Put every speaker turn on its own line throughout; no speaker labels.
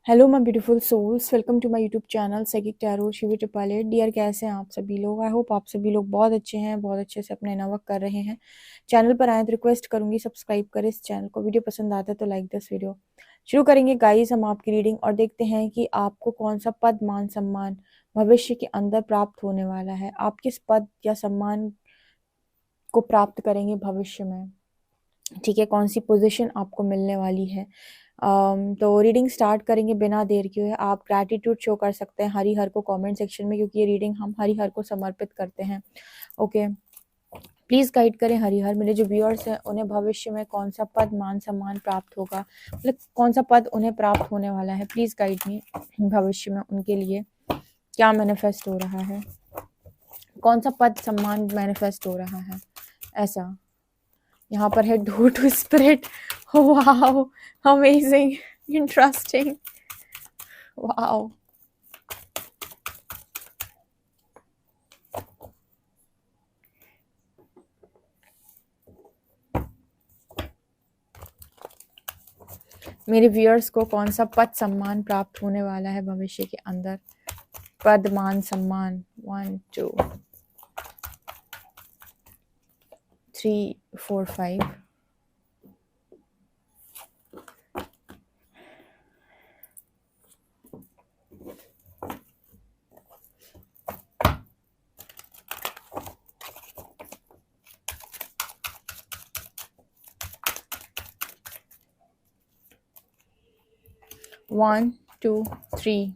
Hello my beautiful souls, welcome to my YouTube channel psychic tarot Shivi Tipale. Dear, कैसे हैं आप सभी लोग? आई होप आप सभी लोग बहुत अच्छे हैं, बहुत अच्छे से अपना इनवर्क कर रहे हैं। चैनल पर आए तो रिक्वेस्ट करूंगी सब्सक्राइब करें इस चैनल को। वीडियो पसंद आता है तो लाइक दिस वीडियो। शुरू करेंगे गाइस हम आपकी रीडिंग और देखते हैं कि आपको कौन सा पद, मान, सम्मान भविष्य के अंदर प्राप्त होने वाला है। आप किस पद या सम्मान को प्राप्त करेंगे भविष्य में, ठीक है? कौन सी पोजीशन आपको मिलने वाली है। तो रीडिंग स्टार्ट करेंगे बिना देर किए हुए। आप ग्रैटिट्यूड शो कर सकते हैं हरिहर को कमेंट सेक्शन में, क्योंकि ये रीडिंग हम हरिहर को समर्पित करते हैं। ओके, प्लीज़ गाइड करें हरिहर। मेरे जो व्यूअर्स हैं उन्हें भविष्य में कौन सा पद, मान, सम्मान प्राप्त होगा, मतलब कौन सा पद उन्हें प्राप्त होने वाला है। Please guide me. भविष्य में उनके लिए क्या मैनिफेस्ट हो रहा है, कौन सा पद, सम्मान मैनिफेस्ट हो रहा है। ऐसा यहाँ पर है due to spirit. Wow, amazing, interesting, wow. मेरे व्यूअर्स को कौन सा पद, सम्मान प्राप्त होने वाला है भविष्य के अंदर। पद, मान, सम्मान। 1 2 3 4 5। 1 2 3।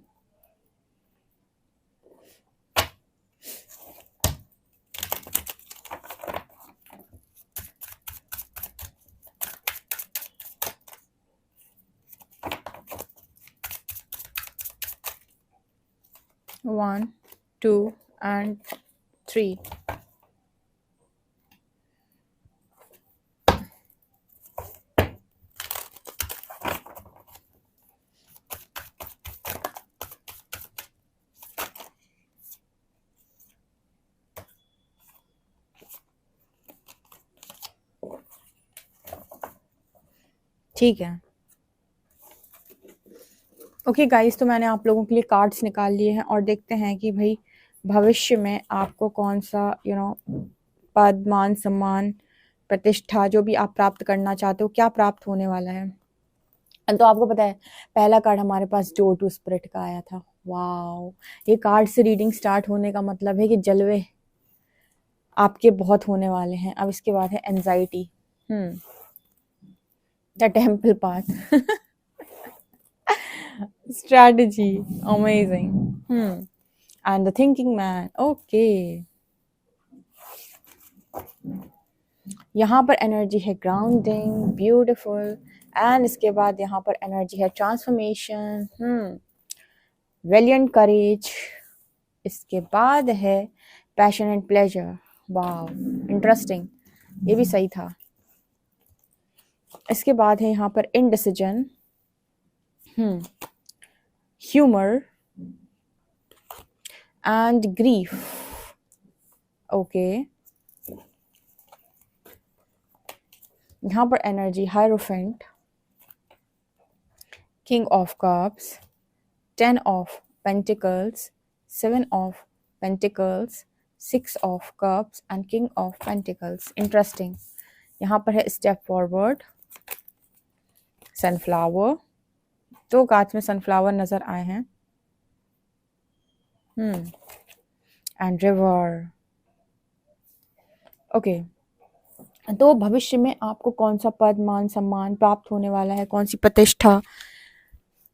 1 2 and 3। ठीक है, ओके गाइस, तो मैंने आप लोगों के लिए कार्ड्स निकाल लिए हैं और देखते हैं कि भाई भविष्य में आपको कौन सा पद, मान, सम्मान, प्रतिष्ठा, जो भी आप प्राप्त करना चाहते हो, क्या प्राप्त होने वाला है। तो आपको पता है पहला कार्ड हमारे पास डो टू स्पिरिट का आया था। वाओ, ये कार्ड से रीडिंग स्टार्ट होने का मतलब है कि जलवे आपके बहुत होने वाले हैं। अब इसके बाद है anxiety, the temple path, strategy, amazing, and the thinking man। okay, यहाँ पर एनर्जी है ग्राउंडिंग, ब्यूटीफुल। एंड इसके बाद यहाँ पर एनर्जी है ट्रांसफॉर्मेशन, वेलियंट करेज। इसके बाद है passion and pleasure. Wow, interesting, ये भी सही था। इसके बाद है यहाँ पर indecision, humour and grief. Okay, यहाँ पर energy hierophant, king of cups, 10 of pentacles, 7 of pentacles, 6 of cups and king of pentacles. Interesting. यहाँ पर है स्टेप फॉरवर्ड, सनफ्लावर। 2 कार्ड्स में सनफ्लावर नजर आए हैं, एंड रिवर। ओके, तो भविष्य में आपको कौन सा पद, मान, सम्मान प्राप्त होने वाला है, कौन सी प्रतिष्ठा,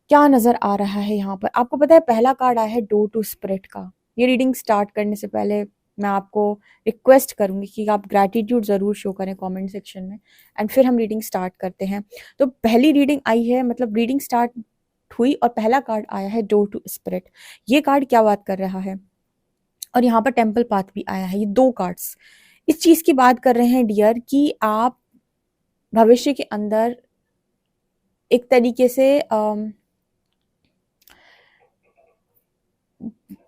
क्या नजर आ रहा है। यहाँ पर आपको पता है पहला कार्ड आया है डोर टू स्पिरिट का। ये रीडिंग स्टार्ट करने से पहले मैं आपको रिक्वेस्ट करूंगी कि आप ग्रैटिट्यूड ज़रूर शो करें कमेंट सेक्शन में, एंड फिर हम रीडिंग स्टार्ट करते हैं। तो पहली रीडिंग आई है, मतलब रीडिंग स्टार्ट हुई और पहला कार्ड आया है डोर टू स्पिरिट। ये कार्ड क्या बात कर रहा है, और यहाँ पर टेम्पल पाथ भी आया है। ये 2 कार्ड्स इस चीज़ की बात कर रहे हैं डियर, कि आप भविष्य के अंदर एक तरीके से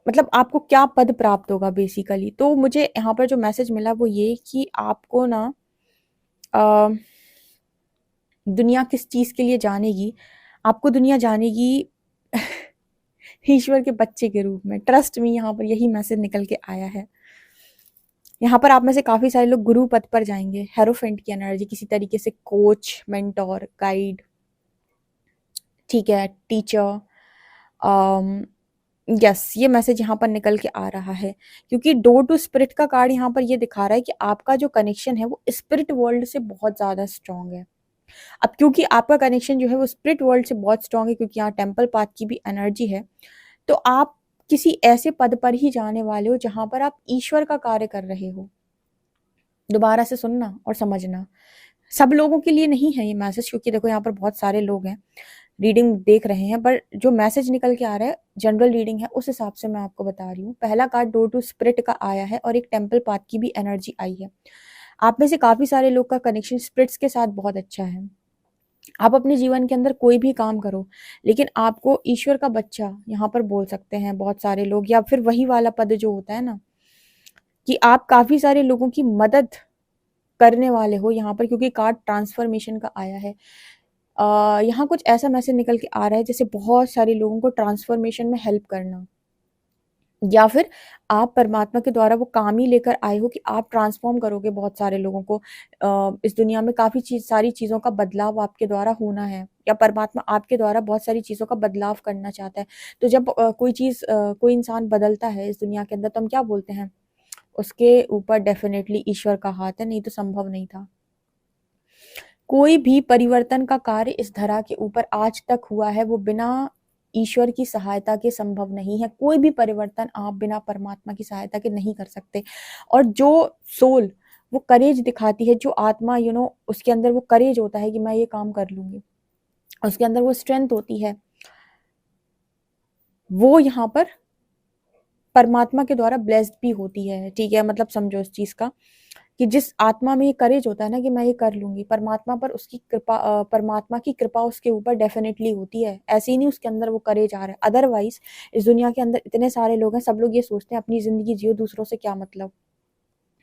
मतलब आपको क्या पद प्राप्त होगा बेसिकली। तो मुझे यहाँ पर जो मैसेज मिला वो ये कि आपको ना दुनिया किस चीज़ के लिए जानेगी, आपको दुनिया जानेगी ईश्वर के बच्चे के रूप में। ट्रस्ट में यहाँ पर यही मैसेज निकल के आया है। यहाँ पर आप में से काफी सारे लोग गुरु पद पर जाएंगे। हेरोफेंट की एनर्जी, किसी तरीके से कोच, मेंटोर, गाइड, ठीक है, टीचर, यस, ये मैसेज यहाँ पर निकल के आ रहा है, क्योंकि डोर टू स्पिरिट का कार्ड यहाँ पर ये दिखा रहा है कि आपका जो कनेक्शन है वो स्पिरिट वर्ल्ड से बहुत ज्यादा स्ट्रांग है। अब क्योंकि आपका कनेक्शन जो है वो स्पिरिट वर्ल्ड से बहुत स्ट्रांग है, क्योंकि यहाँ टेम्पल पाथ की भी एनर्जी है, तो आप किसी ऐसे पद पर ही जाने वाले हो जहां पर आप ईश्वर का कार्य कर रहे हो। दोबारा से सुनना और समझना, सब लोगों के लिए नहीं है ये मैसेज, क्योंकि देखो यहाँ पर बहुत सारे लोग हैं रीडिंग देख रहे हैं, पर जो मैसेज निकल के आ रहा है जनरल रीडिंग है, उस हिसाब से मैं आपको बता रही हूँ। पहला कार्ड डोर टू स्पिरिट का आया है और एक टेम्पल पाथ की भी एनर्जी आई है। आप में से काफी सारे लोग का कनेक्शन स्पिरिट्स के साथ बहुत अच्छा है। आप अपने जीवन के अंदर कोई भी काम करो, लेकिन आपको ईश्वर का बच्चा यहाँ पर बोल सकते हैं बहुत सारे लोग, या फिर वही वाला पद जो होता है ना, कि आप काफी सारे लोगों की मदद करने वाले हो यहाँ पर, क्योंकि कार्ड ट्रांसफॉर्मेशन का आया है। यहाँ कुछ ऐसा मैसेज निकल के आ रहा है जैसे बहुत सारे लोगों को ट्रांसफॉर्मेशन में हेल्प करना, या फिर आप परमात्मा के द्वारा वो काम ही लेकर आए हो कि आप ट्रांसफॉर्म करोगे बहुत सारे लोगों को। इस दुनिया में काफी सारी चीजों का बदलाव आपके द्वारा होना है, या परमात्मा आपके द्वारा बहुत सारी चीजों का बदलाव करना चाहता है। तो जब कोई इंसान बदलता है इस दुनिया के अंदर, तो हम क्या बोलते हैं, उसके ऊपर डेफिनेटली ईश्वर का हाथ है, नहीं तो संभव नहीं था। कोई भी परिवर्तन का कार्य इस धरा के ऊपर आज तक हुआ है वो बिना ईश्वर की सहायता के संभव नहीं है। कोई भी परिवर्तन आप बिना परमात्मा की सहायता के नहीं कर सकते। और जो सोल वो करेज दिखाती है, जो आत्मा उसके अंदर वो करेज होता है कि मैं ये काम कर लूंगी, उसके अंदर वो स्ट्रेंथ होती है, वो यहाँ पर परमात्मा के द्वारा ब्लेस्ड भी होती है। ठीक है, मतलब समझो इस चीज का, कि जिस आत्मा में ये करेज होता है ना कि मैं ये कर लूंगी, परमात्मा पर उसकी कृपा, परमात्मा की कृपा उसके ऊपर डेफिनेटली होती है। ऐसे ही नहीं उसके अंदर वो करेज आ रहा है। अदरवाइज इस दुनिया के अंदर इतने सारे लोग हैं, सब लोग ये सोचते हैं अपनी जिंदगी जियो, दूसरों से क्या मतलब।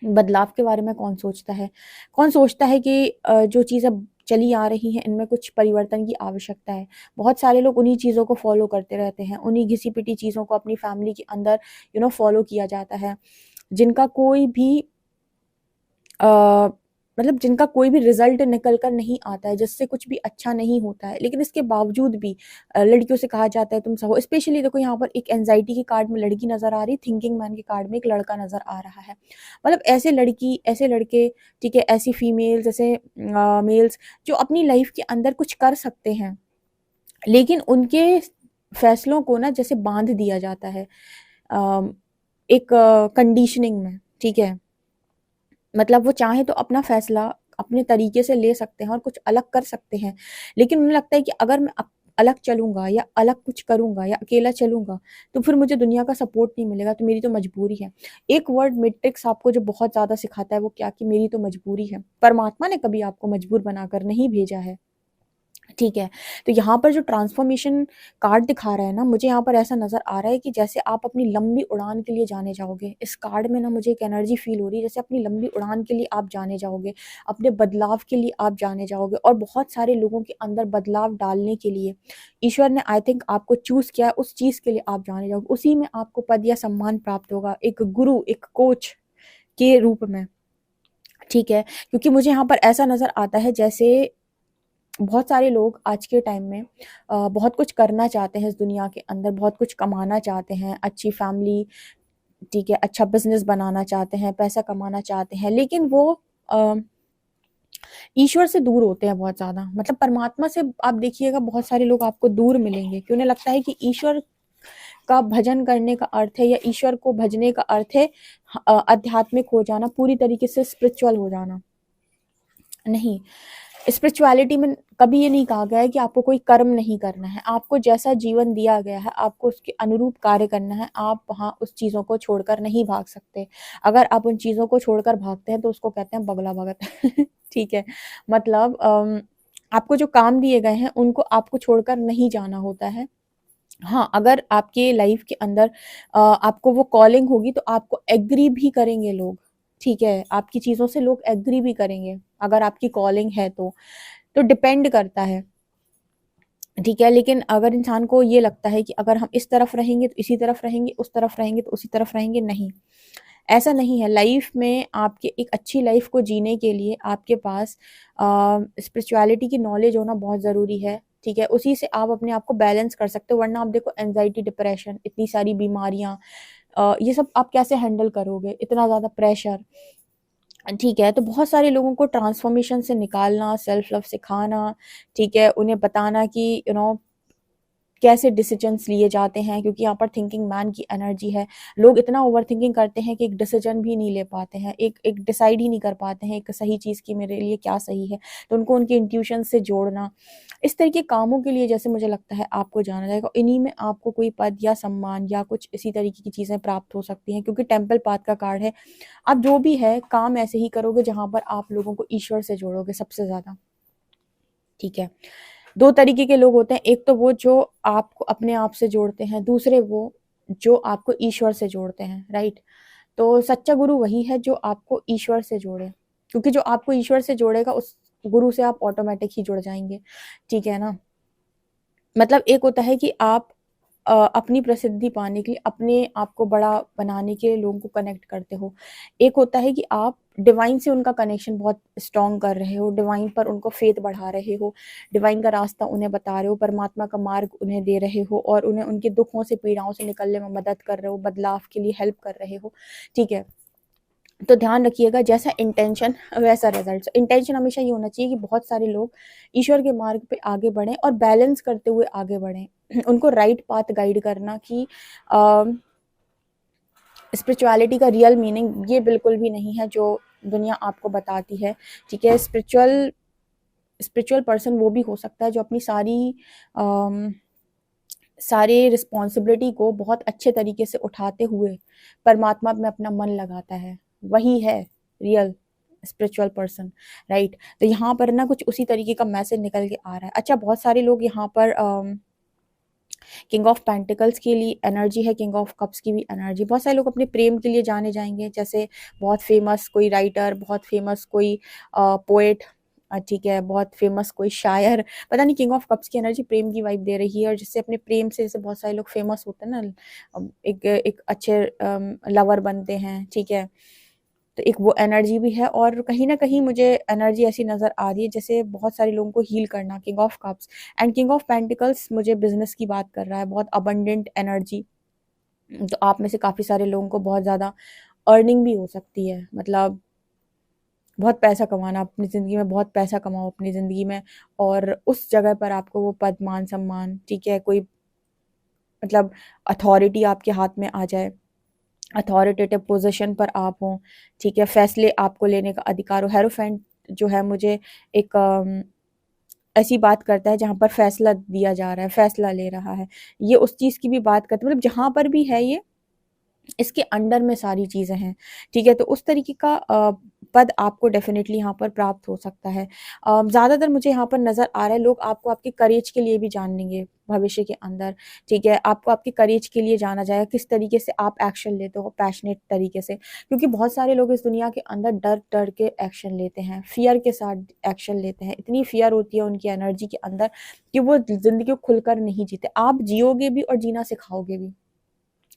बदलाव के बारे में कौन सोचता है? कौन सोचता है कि जो चीजें चली आ रही हैं इनमें कुछ परिवर्तन की आवश्यकता है। बहुत सारे लोग उन्हीं चीजों को फॉलो करते रहते हैं, उन्हीं घिसी पिटी चीजों को अपनी फैमिली के अंदर फॉलो किया जाता है, जिनका कोई भी मतलब जिनका कोई भी रिजल्ट निकल कर नहीं आता है, जिससे कुछ भी अच्छा नहीं होता है। लेकिन इसके बावजूद भी लड़कियों से कहा जाता है तुम सहो। स्पेशली देखो यहाँ पर एक एंजाइटी के कार्ड में लड़की नजर आ रही, थिंकिंग मैन के कार्ड में एक लड़का नजर आ रहा है। मतलब ऐसे लड़की, ऐसे लड़के, ठीक है, ऐसी फीमेल्स, ऐसे मेल्स जो अपनी लाइफ के अंदर कुछ कर सकते हैं, लेकिन उनके फैसलों को ना जैसे बांध दिया जाता है एक कंडीशनिंग में। ठीक है, मतलब वो चाहे तो अपना फैसला अपने तरीके से ले सकते हैं और कुछ अलग कर सकते हैं, लेकिन उन्हें लगता है कि अगर मैं अलग चलूंगा या अलग कुछ करूंगा या अकेला चलूंगा तो फिर मुझे दुनिया का सपोर्ट नहीं मिलेगा, तो मेरी तो मजबूरी है। एक वर्ड मैट्रिक्स आपको जो बहुत ज्यादा सिखाता है वो क्या, कि मेरी तो मजबूरी है। परमात्मा ने कभी आपको मजबूर बनाकर नहीं भेजा है। ठीक है, तो यहाँ पर जो ट्रांसफॉर्मेशन कार्ड दिखा रहा है ना, मुझे यहाँ पर ऐसा नजर आ रहा है कि जैसे आप अपनी लंबी उड़ान के लिए जाने जाओगे। इस कार्ड में ना मुझे एक एनर्जी फील हो रही है जैसे अपनी लंबी उड़ान के लिए आप जाने जाओगे, अपने बदलाव के लिए आप जाने जाओगे, और बहुत सारे लोगों के अंदर बदलाव डालने के लिए ईश्वर ने आई थिंक आपको चूज किया है। उस चीज के लिए आप जाने जाओगे, उसी में आपको पद या सम्मान प्राप्त होगा, एक गुरु, एक कोच के रूप में। ठीक है, क्योंकि मुझे यहाँ पर ऐसा नजर आता है जैसे बहुत सारे लोग आज के टाइम में बहुत कुछ करना चाहते हैं इस दुनिया के अंदर, बहुत कुछ कमाना चाहते हैं, अच्छी फैमिली, ठीक है, अच्छा बिजनेस बनाना चाहते हैं, पैसा कमाना चाहते हैं, लेकिन वो अ, ईश्वर से दूर होते हैं बहुत ज्यादा। मतलब परमात्मा से आप देखिएगा बहुत सारे लोग आपको दूर मिलेंगे, कि उन्हें लगता है कि ईश्वर का भजन करने का अर्थ है, या ईश्वर को भजने का अर्थ है आध्यात्मिक हो जाना, पूरी तरीके से स्पिरिचुअल हो जाना। नहीं, स्पिरिचुअलिटी में कभी ये नहीं कहा गया है कि आपको कोई कर्म नहीं करना है। आपको जैसा जीवन दिया गया है आपको उसके अनुरूप कार्य करना है। आप वहाँ उस चीजों को छोड़कर नहीं भाग सकते। अगर आप उन चीजों को छोड़कर भागते हैं तो उसको कहते हैं बगला भगत। ठीक है, मतलब आपको जो काम दिए गए हैं उनको आपको छोड़कर नहीं जाना होता है। हाँ, अगर आपके लाइफ के अंदर आपको वो कॉलिंग होगी तो आपको एग्री भी करेंगे लोग। ठीक है, आपकी चीजों से लोग एग्री भी करेंगे अगर आपकी कॉलिंग है तो डिपेंड करता है। ठीक है। लेकिन अगर इंसान को ये लगता है कि अगर हम इस तरफ रहेंगे तो इसी तरफ रहेंगे, उस तरफ रहेंगे तो उसी तरफ रहेंगे, नहीं, ऐसा नहीं है। लाइफ में आपके एक अच्छी लाइफ को जीने के लिए आपके पास स्पिरिचुअलिटी की नॉलेज होना बहुत ज़रूरी है। ठीक है, उसी से आप अपने आप को बैलेंस कर सकते हो, वरना आप देखो एनजाइटी, डिप्रेशन, इतनी सारी बीमारियां, ये सब आप कैसे हैंडल करोगे, इतना ज़्यादा प्रेशर। ठीक है, तो बहुत सारे लोगों को ट्रांसफॉर्मेशन से निकालना, सेल्फ लव सिखाना, ठीक है, उन्हें बताना कि कैसे डिसीजंस लिए जाते हैं, क्योंकि यहाँ पर थिंकिंग मैन की एनर्जी है। लोग इतना ओवर थिंकिंग करते हैं कि एक डिसीजन भी नहीं ले पाते हैं, एक एक डिसाइड ही नहीं कर पाते हैं एक सही चीज़ की मेरे लिए क्या सही है। तो उनको उनके इंट्यूशन से जोड़ना, इस तरह के कामों के लिए जैसे मुझे लगता है आपको जाना जाएगा। इन्हीं में आपको कोई पद या सम्मान या कुछ इसी तरीके की चीज़ें प्राप्त हो सकती हैं, क्योंकि टेम्पल पाथ का कार्ड है। आप जो भी है काम ऐसे ही करोगे जहाँ पर आप लोगों को ईश्वर से जोड़ोगे सबसे ज़्यादा। ठीक है, दो तरीके के लोग होते हैं, एक तो वो जो आपको अपने आप से जोड़ते हैं, दूसरे वो जो आपको ईश्वर से जोड़ते हैं, राइट। तो सच्चा गुरु वही है जो आपको ईश्वर से जोड़े, क्योंकि जो आपको ईश्वर से जोड़ेगा उस गुरु से आप ऑटोमेटिक ही जुड़ जाएंगे। ठीक है ना। मतलब एक होता है कि आप अपनी प्रसिद्धि पाने के लिए, अपने आप को बड़ा बनाने के लिए लोगों को कनेक्ट करते हो। एक होता है कि आप डिवाइन से उनका कनेक्शन बहुत स्ट्रॉन्ग कर रहे हो, डिवाइन पर उनको फेथ बढ़ा रहे हो, डिवाइन का रास्ता उन्हें बता रहे हो, परमात्मा का मार्ग उन्हें दे रहे हो, और उन्हें उनके दुखों से, पीड़ाओं से निकलने में मदद कर रहे हो, बदलाव के लिए हेल्प कर रहे हो। ठीक है, तो ध्यान रखिएगा, जैसा इंटेंशन वैसा रिजल्ट। इंटेंशन हमेशा ये होना चाहिए कि बहुत सारे लोग ईश्वर के मार्ग पे आगे बढ़ें और बैलेंस करते हुए आगे बढ़ें। उनको राइट पाथ गाइड करना कि स्पिरिचुअलिटी का रियल मीनिंग ये बिल्कुल भी नहीं है जो दुनिया आपको बताती है। ठीक है, स्पिरिचुअल स्पिरिचुअल पर्सन वो भी हो सकता है जो अपनी सारे रिस्पॉन्सिबिलिटी को बहुत अच्छे तरीके से उठाते हुए परमात्मा में अपना मन लगाता है, वही है रियल स्पिरिचुअल पर्सन, राइट। तो यहाँ पर ना कुछ उसी तरीके का मैसेज निकल के आ रहा है। अच्छा, बहुत सारे लोग यहाँ पर किंग ऑफ पेंटिकल्स की लिए एनर्जी है, किंग ऑफ कप्स की भी एनर्जी। बहुत सारे लोग अपने प्रेम के लिए जाने जाएंगे, जैसे बहुत फेमस कोई राइटर, बहुत फेमस कोई पोएट, ठीक है, बहुत फेमस कोई शायर, पता नहीं, किंग ऑफ कप्स की एनर्जी प्रेम की वाइब दे रही है, और जिससे अपने प्रेम से, जैसे बहुत सारे लोग फेमस होते हैं ना, एक एक अच्छे लवर बनते हैं। ठीक है, तो एक वो एनर्जी भी है, और कहीं ना कहीं मुझे एनर्जी ऐसी नज़र आ रही है जैसे बहुत सारे लोगों को हील करना, king of cups and king of pentacles मुझे बिजनेस की बात कर रहा है, बहुत अबंडेंट एनर्जी। तो आप में से काफ़ी सारे लोगों को बहुत ज़्यादा अर्निंग भी हो सकती है, मतलब बहुत पैसा कमाना अपनी ज़िंदगी में, बहुत पैसा कमाओ अपनी ज़िंदगी में, और उस जगह पर आपको वो पद, मान, सम्मान, ठीक है, कोई मतलब अथॉरिटी आपके हाथ में आ जाए, अथॉरिटेटिव पोजीशन पर आप हों। ठीक है, फैसले आपको लेने का अधिकार हो। हेरोफेंट जो है मुझे एक ऐसी बात करता है जहाँ पर फैसला दिया जा रहा है, फैसला ले रहा है, ये उस चीज़ की भी बात करता है, मतलब जहाँ पर भी है ये इसके अंडर में सारी चीज़ें हैं। ठीक है, तो उस तरीके का पद आपको डेफिनेटली यहाँ पर प्राप्त हो सकता है। ज़्यादातर मुझे यहाँ पर नज़र आ रहा है लोग आपको आपके करेज के लिए भी जान लेंगे भविष्य के अंदर। ठीक है, आपको आपके करेज के लिए जाना जाएगा, किस तरीके से आप एक्शन लेते हो पैशनेट तरीके से, क्योंकि बहुत सारे लोग इस दुनिया के अंदर डर डर के एक्शन लेते हैं, फियर के साथ एक्शन लेते हैं, इतनी फियर होती है उनकी एनर्जी के अंदर कि वो ज़िंदगी को खुलकर नहीं जीते। आप जियोगे भी और जीना सिखाओगे भी।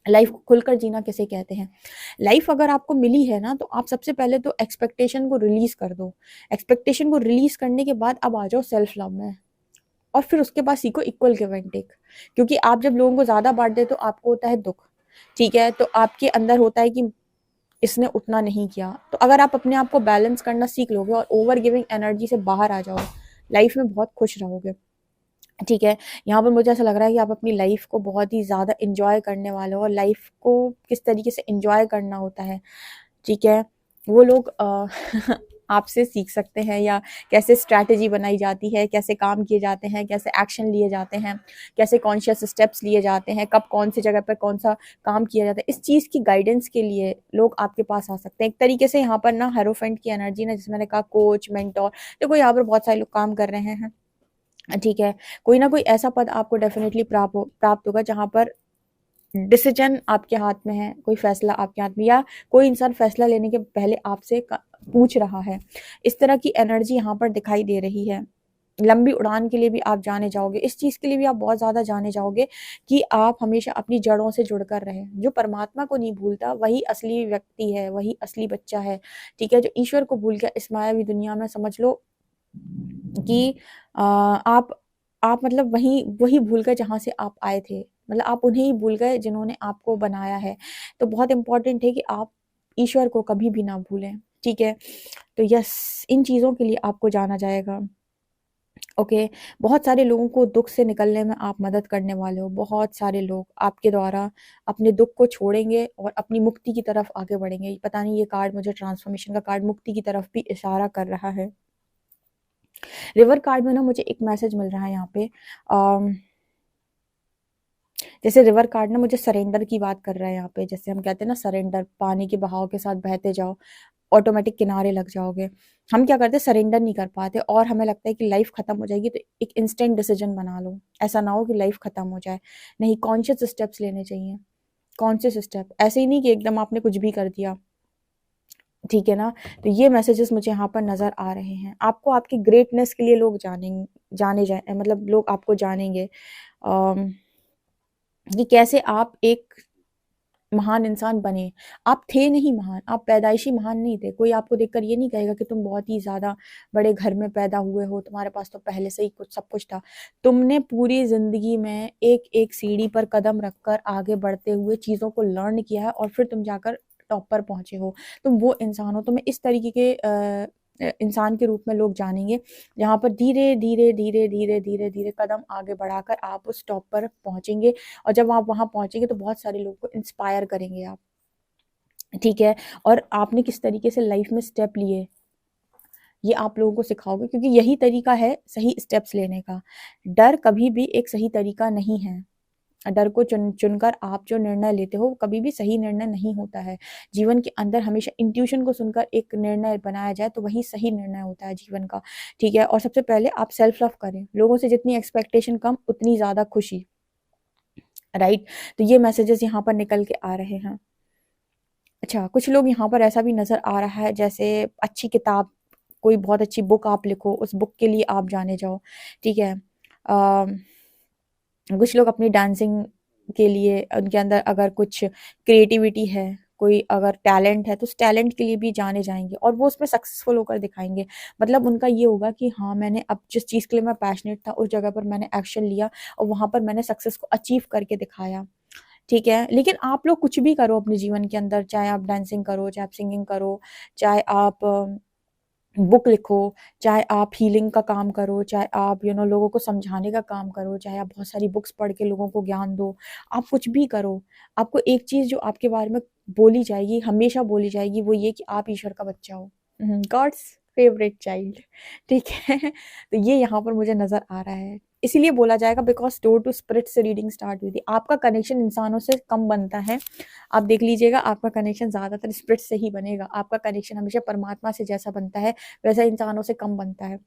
लाइफ को खुलकर जीना किसे कहते हैं? लाइफ अगर आपको मिली है ना, तो आप सबसे पहले तो एक्सपेक्टेशन को रिलीज कर दो। एक्सपेक्टेशन को रिलीज करने के बाद अब आ जाओ सेल्फ लव में, और फिर उसके बाद सीखो इक्वल गिव एंड टेक। क्योंकि आप जब लोगों को ज्यादा बांट दे तो आपको होता है दुख। ठीक है, तो आपके अंदर होता है कि इसने उतना नहीं किया। तो अगर आप अपने आप को बैलेंस करना सीख लोगे और ओवर गिविंग एनर्जी से बाहर आ जाओ, लाइफ में बहुत खुश रहोगे। ठीक है, यहाँ पर मुझे ऐसा लग रहा है कि आप अपनी लाइफ को बहुत ही ज़्यादा एंजॉय करने वाले हो, और लाइफ को किस तरीके से एंजॉय करना होता है, ठीक है, वो लोग आपसे सीख सकते हैं, या कैसे स्ट्रैटेजी बनाई जाती है, कैसे काम किए जाते हैं, कैसे एक्शन लिए जाते हैं, कैसे कॉन्शियस स्टेप्स लिए जाते हैं, कब कौन सी जगह पर कौन सा काम किया जाता है, इस चीज़ की गाइडेंस के लिए लोग आपके पास आ सकते हैं। एक तरीके से यहाँ पर ना हेरोफेंट की एनर्जी ना, जिसमें मैंने कहा कोच, मेंटोर, देखो यहाँ पर बहुत सारे लोग काम कर रहे हैं। ठीक है, कोई ना कोई ऐसा पद आपको डेफिनेटली प्राप्त होगा जहां पर डिसीजन आपके हाथ में है, कोई फैसला आपके हाथ में, या कोई इंसान फैसला लेने के पहले आपसे पूछ रहा है। इस तरह की एनर्जी यहाँ पर दिखाई दे रही है। लंबी उड़ान के लिए भी आप जाने जाओगे, इस चीज़ के लिए भी आप बहुत ज़्यादा जाने जाओगे कि आप हमेशा अपनी जड़ों से जुड़कर रहें। जो परमात्मा को नहीं भूलता वही असली व्यक्ति है, वही असली बच्चा है, ठीक है? जो ईश्वर को भूल गया इस मायावी दुनिया में, समझ लो कि आप मतलब वही भूल गए जहाँ से आप आए थे। मतलब आप उन्हें ही भूल गए जिन्होंने आपको बनाया है। तो बहुत इम्पोर्टेंट है कि आप ईश्वर को कभी भी ना भूलें, ठीक है? तो यस, इन चीज़ों के लिए आपको जाना जाएगा। ओके, बहुत सारे लोगों को दुःख से निकलने में आप मदद करने वाले हो। बहुत सारे लोग आपके द्वारा अपने दुःख को छोड़ेंगे और अपनी मुक्ति की तरफ आगे बढ़ेंगे। पता नहीं ये कार्ड मुझे ट्रांसफॉर्मेशन का कार्ड मुक्ति की तरफ भी इशारा कर रहा है। रिवर कार्ड में ना मुझे एक मैसेज मिल रहा है यहाँ पे, जैसे रिवर कार्ड ना मुझे सरेंडर की बात कर रहा है यहाँ पे। जैसे हम कहते हैं ना सरेंडर, पानी के बहाव के साथ बहते जाओ, ऑटोमेटिक किनारे लग जाओगे। हम क्या करते हैं, सरेंडर नहीं कर पाते और हमें लगता है कि लाइफ खत्म हो जाएगी, तो एक इंस्टेंट डिसीजन बना लो। ऐसा ना हो कि लाइफ खत्म हो जाए। नहीं, कॉन्शियस स्टेप्स लेने चाहिए। कॉन्शियस स्टेप, ऐसे ही नहीं कि एकदम आपने कुछ भी कर दिया, ठीक है ना? तो ये मैसेजेस मुझे यहाँ पर नज़र आ रहे हैं। आपको आपकी ग्रेटनेस के लिए लोग मतलब लोग आपको जानेंगे कि कैसे आप एक महान इंसान बने। आप थे नहीं महान, आप पैदाइशी महान नहीं थे। कोई आपको देखकर ये नहीं कहेगा कि तुम बहुत ही ज़्यादा बड़े घर में पैदा हुए हो, तुम्हारे पास तो पहले से ही कुछ सब कुछ था। तुमने पूरी ज़िंदगी में एक-एक सीढ़ी पर कदम रखकर आगे बढ़ते हुए चीज़ों को लर्न किया है और फिर तुम जाकर टॉप पर पहुँचे हो। तुम वो इंसान हो। तुम्हें इस तरीके के इंसान के रूप में लोग जानेंगे, जहाँ पर धीरे, धीरे, धीरे, धीरे, धीरे, धीरे कदम आगे बढ़ाकर आप उस टॉप पर पहुँचेंगे और जब आप वहाँ पहुँचेंगे तो बहुत सारे लोगों को इंस्पायर करेंगे आप, ठीक है? और आपने किस तरीके से लाइफ में स्टेप लिए, ये आप लोगों को सिखाओगे, क्योंकि यही तरीका है सही स्टेप्स लेने का। डर कभी भी एक सही तरीका नहीं है। डर को चुनकर आप जो निर्णय लेते हो, वो कभी भी सही निर्णय नहीं होता है। जीवन के अंदर हमेशा इंट्यूशन को सुनकर एक निर्णय बनाया जाए, तो वही सही निर्णय होता है जीवन का, ठीक है? और सबसे पहले आप सेल्फ लव करें। लोगों से जितनी एक्सपेक्टेशन कम, उतनी ज़्यादा खुशी, राइट? तो ये मैसेजेस यहाँ पर निकल के आ रहे हैं। अच्छा, कुछ लोग यहाँ पर ऐसा भी नज़र आ रहा है, जैसे अच्छी किताब, कोई बहुत अच्छी बुक आप लिखो, उस बुक के लिए आप जाने जाओ, ठीक है? कुछ लोग अपनी डांसिंग के लिए, उनके अंदर अगर कुछ क्रिएटिविटी है, कोई अगर टैलेंट है, तो उस टैलेंट के लिए भी जाने जाएँगे और वो उसमें सक्सेसफुल होकर दिखाएँगे। मतलब उनका ये होगा कि हाँ, मैंने अब जिस चीज़ के लिए मैं पैशनेट था, उस जगह पर मैंने एक्शन लिया और वहाँ पर मैंने सक्सेस को अचीव करके दिखाया। ठीक है? लेकिन आप लोग कुछ भी करो अपने जीवन के अंदर, चाहे आप डांसिंग करो, चाहे आप सिंगिंग करो, चाहे आप बुक लिखो, चाहे आप हीलिंग का काम करो, चाहे आप लोगों को समझाने का काम करो, चाहे आप बहुत सारी बुक्स पढ़ के लोगों को ज्ञान दो, आप कुछ भी करो। आपको एक चीज़ जो आपके बारे में बोली जाएगी, हमेशा बोली जाएगी, वो ये कि आप ईश्वर का बच्चा हो। गॉड्स फेवरेट चाइल्ड, ठीक है? तो ये यहाँ पर मुझे नज़र आ रहा है। इसीलिए बोला जाएगा बिकॉज़ डोर टू स्पिरिट से रीडिंग स्टार्ट हुई थी। आपका कनेक्शन इंसानों से कम बनता है। आप देख लीजिएगा, आपका कनेक्शन ज़्यादातर स्पिरिट से ही बनेगा। आपका कनेक्शन हमेशा परमात्मा से जैसा बनता है, वैसा इंसानों से कम बनता है।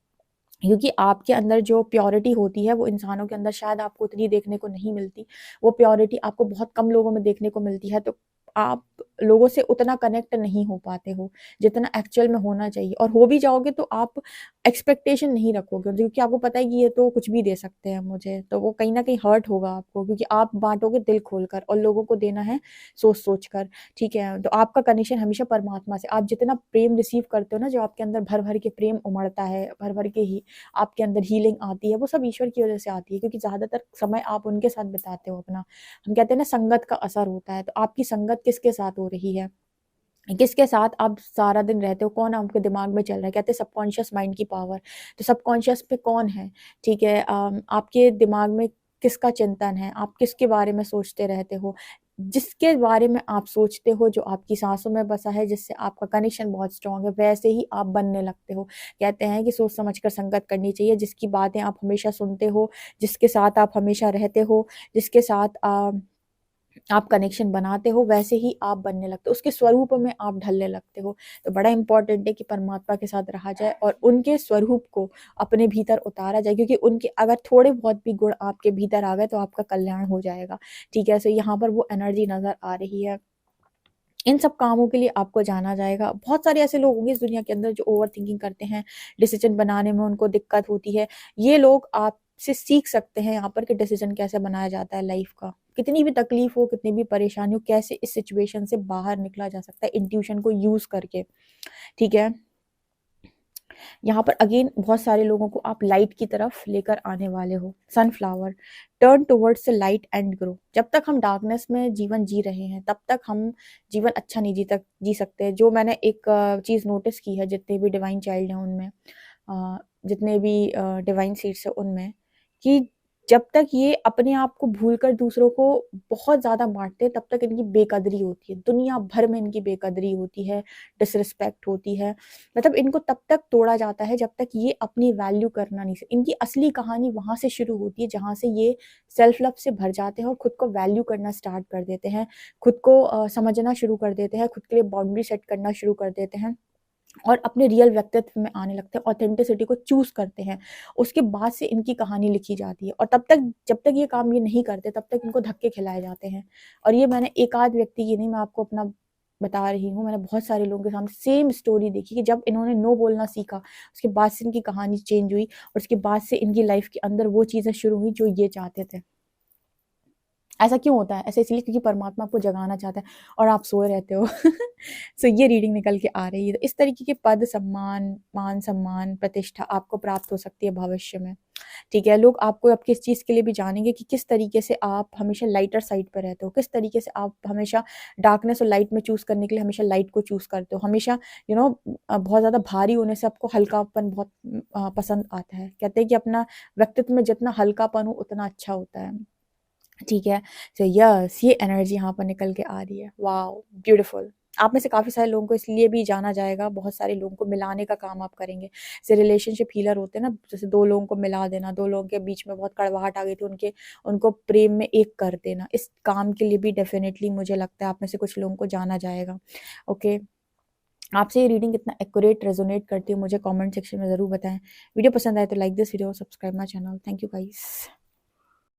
क्योंकि आपके अंदर जो प्योरिटी होती है, वो इंसानों के अंदर शायद आपको उतनी देखने को नहीं मिलती। वो प्योरिटी आपको बहुत कम लोगों में देखने को मिलती है, तो आप लोगों से उतना कनेक्ट नहीं हो पाते हो, जितना एक्चुअल में होना चाहिए। और हो भी जाओगे तो आप एक्सपेक्टेशन नहीं रखोगे, क्योंकि आपको पता है कि ये तो कुछ भी दे सकते हैं मुझे, तो वो कहीं न कहीं हर्ट होगा आपको, क्योंकि आप बाँटोगे दिल खोलकर और लोगों को देना है सोच-सोच कर, ठीक है? तो आपका कनेक्शन हमेशा परमात्मा से, आप जितना प्रेम रिसीव करते हो ना, जो आपके अंदर भर-भर के प्रेम उमड़ता है, भर-भर के ही आपके अंदर हीलिंग आती है, वो सब ईश्वर की वजह से आती है, क्योंकि ज़्यादातर समय आप उनके साथ बिताते हो अपना। हम कहते हैं ना संगत का असर होता है, तो आपकी संगत किसके साथ हो रही है? किसके साथ आप सारा दिन रहते हो? कौन आपके दिमाग में चल रहा है? कहते हैं सबकॉन्शियस माइंड की पावर, तो सबकॉन्शियस पे कौन है? ठीक है? आपके दिमाग में किसका चिंतन है? आप किसके बारे में सोचते रहते हो? जिसके बारे में आप सोचते हो, जो आपकी साँसों में बसा है, जिससे आपका कनेक्शन बहुत स्ट्रॉन्ग है, वैसे ही आप बनने लगते हो। कहते हैं कि सोच समझ कर संगत करनी चाहिए, जिसकी बातें आप हमेशा सुनते हो, जिसके साथ आप हमेशा रहते हो, जिसके साथ आप कनेक्शन बनाते हो, वैसे ही आप बनने लगते हो, उसके स्वरूप में आप ढलने लगते हो। तो बड़ा इम्पोर्टेंट है कि परमात्मा के साथ रहा जाए और उनके स्वरूप को अपने भीतर उतारा जाए, क्योंकि उनके अगर थोड़े बहुत भी गुण आपके भीतर आ गए, तो आपका कल्याण हो जाएगा, ठीक है? सो यहाँ पर वो एनर्जी नज़र आ रही है। इन सब कामों के लिए आपको जाना जाएगा। बहुत सारे ऐसे लोग होंगे इस दुनिया के अंदर जो ओवर थिंकिंग करते हैं, डिसीजन बनाने में उनको दिक्कत होती है। ये लोग आपसे सीख सकते हैं यहाँ पर कि डिसीजन कैसे बनाया जाता है लाइफ का। कितनी भी तकलीफ हो, कितनी भी परेशानी हो, कैसे इस सिचुएशन से बाहर निकला जा सकता है इंट्यूशन को यूज करके। ठीक है, यहाँ पर अगेन बहुत सारे लोगों को आप लाइट की तरफ लेकर आने वाले हो। Sunflower, turn towards the light and grow. जब तक हम डार्कनेस में जीवन जी रहे हैं तब तक हम जीवन अच्छा नहीं जी सकते। जो मैंने एक चीज़ नोटिस की है, जितने भी डिवाइन चाइल्ड हैं उनमें, जितने भी डिवाइन सीड्स हैं उनमें, कि जब तक ये अपने आप को भूलकर दूसरों को बहुत ज़्यादा मारते हैं तब तक इनकी बेकदरी होती है। दुनिया भर में इनकी बेकदरी होती है, डिसरिस्पेक्ट होती है। मतलब इनको तब तक तोड़ा जाता है जब तक ये अपनी वैल्यू करना नहीं सीख। इनकी असली कहानी वहाँ से शुरू होती है जहाँ से ये सेल्फ लव से भर जाते हैं और खुद को वैल्यू करना स्टार्ट कर देते हैं, खुद को समझना शुरू कर देते हैं, खुद के लिए बाउंड्री सेट करना शुरू कर देते हैं और अपने रियल व्यक्तित्व में आने लगते हैं, ऑथेंटिसिटी को चूज करते हैं। उसके बाद से इनकी कहानी लिखी जाती है और तब तक जब तक ये काम ये नहीं करते तब तक इनको धक्के खिलाए जाते हैं। और ये मैंने एक आध व्यक्ति की नहीं, मैं आपको अपना बता रही हूँ, मैंने बहुत सारे लोगों के सामने सेम स्टोरी देखी कि जब इन्होंने नो बोलना सीखा उसके बाद से इनकी कहानी चेंज हुई और उसके बाद से इनकी लाइफ के अंदर वो चीज़ें शुरू हुई जो ये चाहते थे। ऐसा क्यों होता है? ऐसा इसलिए क्योंकि परमात्मा आपको जगाना चाहता है और आप सोए रहते हो। सो ये रीडिंग निकल के आ रही है। तो इस तरीके के पद, सम्मान, मान सम्मान, प्रतिष्ठा आपको प्राप्त हो सकती है भविष्य में। ठीक है, लोग आपको आपकी इस चीज़ के लिए भी जानेंगे कि किस तरीके से आप हमेशा लाइटर साइड पर रहते हो, किस तरीके से आप हमेशा डार्कनेस और लाइट में चूज़ करने के लिए हमेशा लाइट को चूज़ करते हो। हमेशा बहुत ज़्यादा भारी होने से आपको हल्कापन बहुत पसंद आता है। कहते हैं कि अपना व्यक्तित्व में जितना हल्कापन हो उतना अच्छा होता है। ठीक है, सो यस, ये एनर्जी यहाँ पर निकल के आ रही है। Wow, beautiful. आप में से काफ़ी सारे लोगों को इसलिए भी जाना जाएगा, बहुत सारे लोगों को मिलाने का काम आप करेंगे। जैसे रिलेशनशिप हीलर होते हैं ना, जैसे 2 लोगों को मिला देना, 2 लोगों के बीच में बहुत कड़वाहट आ गई थी, उनको प्रेम में एक कर देना। इस काम के लिए भी डेफ़िनेटली मुझे लगता है आप में से कुछ लोगों को जाना जाएगा। ओके, आपसे ये रीडिंग कितना एक्यूरेट रेज़ोनेट करती है मुझे कमेंट सेक्शन में ज़रूर बताएँ। वीडियो पसंद आए तो like this video, subscribe my channel. Thank you guys.